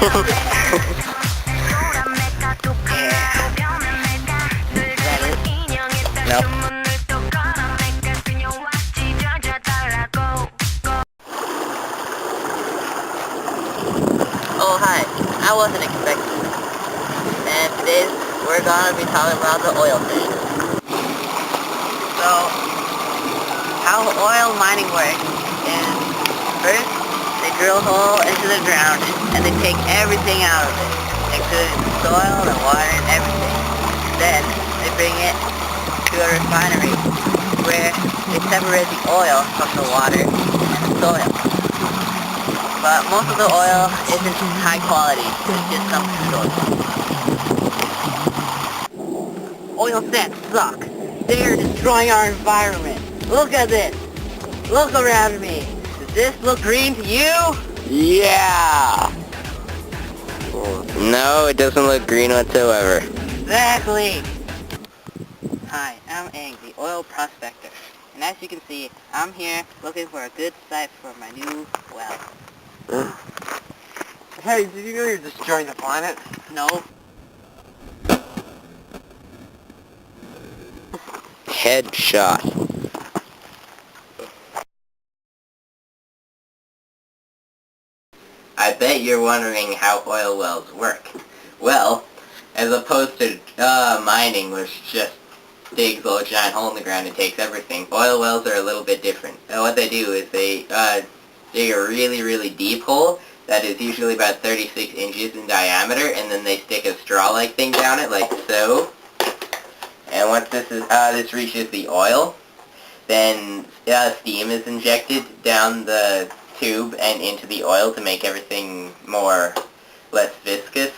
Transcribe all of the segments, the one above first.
Nope. Oh hi, I wasn't expecting this. And today we're gonna be talking about the oil sands. So, how oil mining works is first they drill a hole into the ground and they take everything out of it, including the soil, the water, and everything. Then they bring it to a refinery where they separate the oil from the water and the soil. But most of the oil isn't high quality, it's just some sort. Oil sands suck. They're destroying our environment. Look at this. Look around me. Does this look green to you? Yeah! No, it doesn't look green whatsoever. Exactly. Hi, I'm Ang, the oil prospector. And as you can see, I'm here looking for a good site for my new well. Hey, did you know you're destroying the planet? No. Headshot. I bet you're wondering how oil wells work. Well, as opposed to mining, which just digs a giant hole in the ground and takes everything, oil wells are a little bit different. What they do is they dig a really, really deep hole that is usually about 36 inches in diameter, and then they stick a straw-like thing down it, like so. And once this reaches the oil, then steam is injected down the tube and into the oil to make everything less viscous,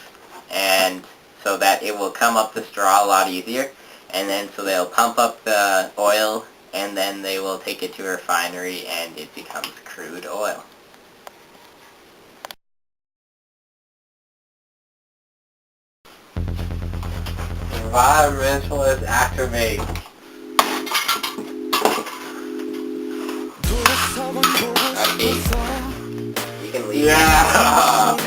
and so that it will come up the straw a lot easier. And then so they'll pump up the oil, and then they will take it to a refinery, and it becomes crude oil. Environmentalist activate. Okay. You can leave. Yeah!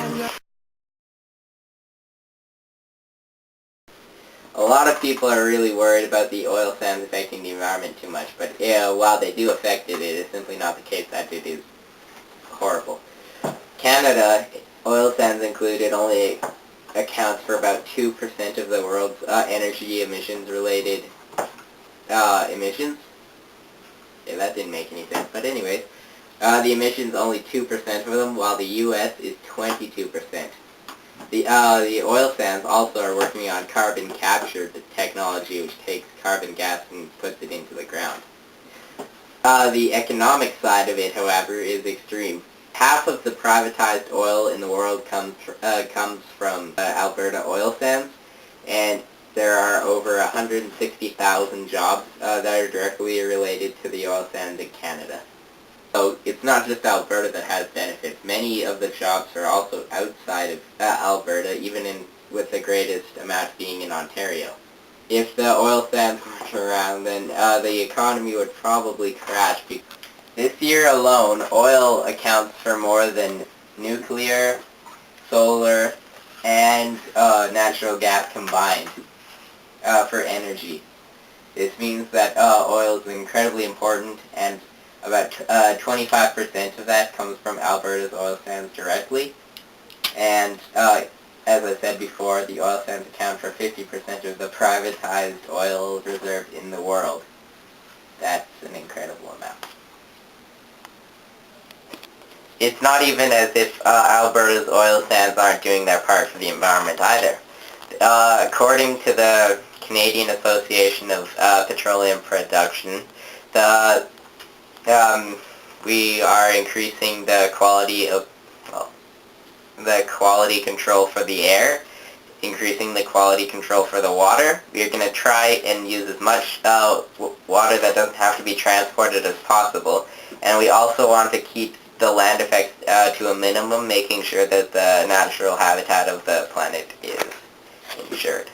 A lot of people are really worried about the oil sands affecting the environment too much, but while they do affect it, it is simply not the case that it is horrible. Canada, oil sands included, only accounts for about 2% of the world's energy emissions-related emissions. Yeah, that didn't make any sense, but anyways, the emissions only 2% of them, while the U.S. is 22%. The oil sands also are working on carbon capture technology, which takes carbon gas and puts it into the ground. The economic side of it, however, is extreme. Half of the privatized oil in the world comes from Alberta oil sands, and there are over 160,000 jobs that are directly related to the oil sands in Canada. So it's not just Alberta that has benefits. Many of the jobs are also outside of Alberta, even with the greatest amount being in Ontario. If the oil sands weren't around, then the economy would probably crash. This year alone, oil accounts for more than nuclear, solar, and natural gas combined for energy. This means that oil is incredibly important, and about 25% of that comes from Alberta's oil sands directly. And as I said before, the oil sands account for 50% of the privatized oil reserves in the world. That's an incredible amount. It's not even as if Alberta's oil sands aren't doing their part for the environment either. According to the Canadian Association of Petroleum Production, we are increasing the quality control for the air, increasing the quality control for the water. We're going to try and use as much water that doesn't have to be transported as possible, and we also want to keep the land effects to a minimum, making sure that the natural habitat of the planet is ensured.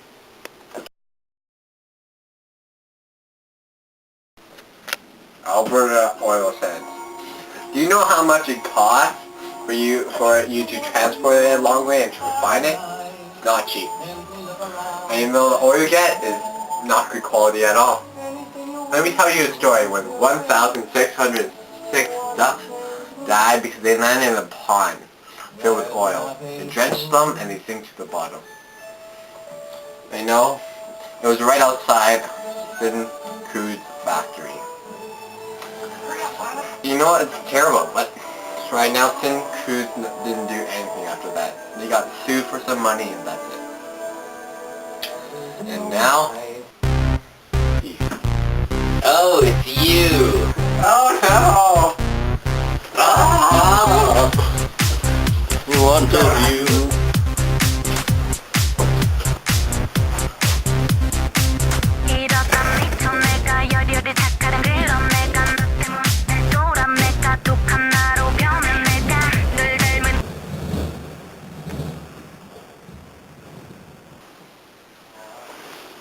Alberta oil sands. Do you know how much it costs for you to transport it a long way and to refine it, not cheap. And even though the oil you get is not good quality at all. Let me tell you a story when 1,606 ducks died because they landed in a pond filled with oil. It drenched them and they sink to the bottom. I know, it was right outside Sin Crude factory. You know what, it's terrible, but right now Sin Crude didn't do anything after that. They got sued for some money and that's it. And now... Oh, it's you! Oh no! Oh! We want you.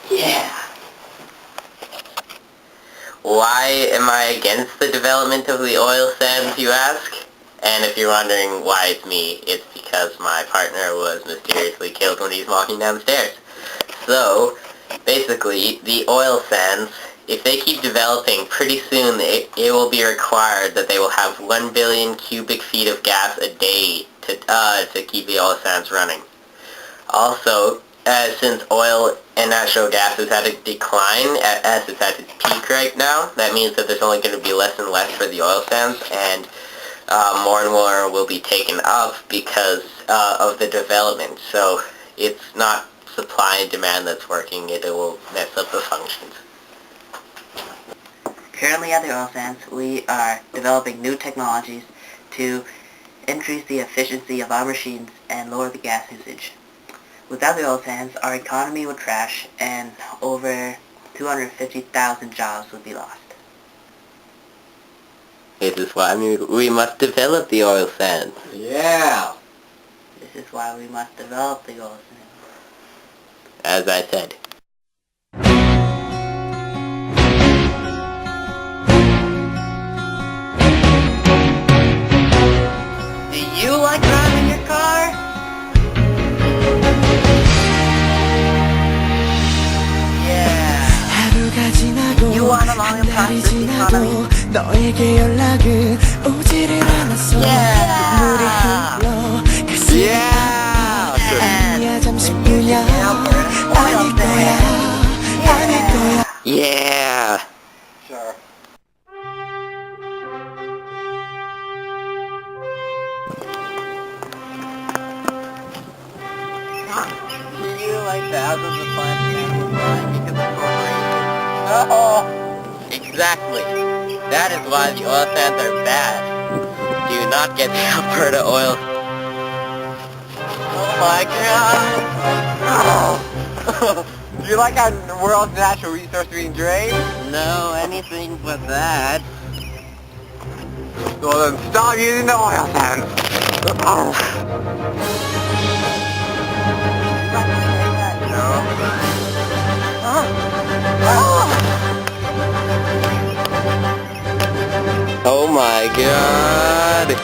Yeah. Why am I against the development of the oil sands, you ask? And if you're wondering why it's me, it's because my partner was mysteriously killed when he was walking down the stairs. So, basically, the oil sands, if they keep developing, pretty soon it will be required that they will have 1 billion cubic feet of gas a day to keep the oil sands running. Also, since oil and natural gas has had a decline as it's at its peak right now, that means that there's only going to be less and less for the oil sands, and more and more will be taken up because of the development. So it's not supply and demand that's working, it will mess up the functions. Currently at the oil sands, we are developing new technologies to increase the efficiency of our machines and lower the gas usage. Without the oil sands, our economy would crash and over 250,000 jobs would be lost. This is why we must develop the oil sands. Yeah! This is why we must develop the oil sands. As I said. Do you like driving your car? You want a long and prosperous economy? Yeah! Sure. Do you like thousands of plants and animals dying because of corporations? Oh! Exactly. That is why the oil sands are bad. Do not get the Alberta oil. Oh my god! Do you like how the world's natural resource being drained? No, anything but that. Well then stop using the oil sands! Oh my god!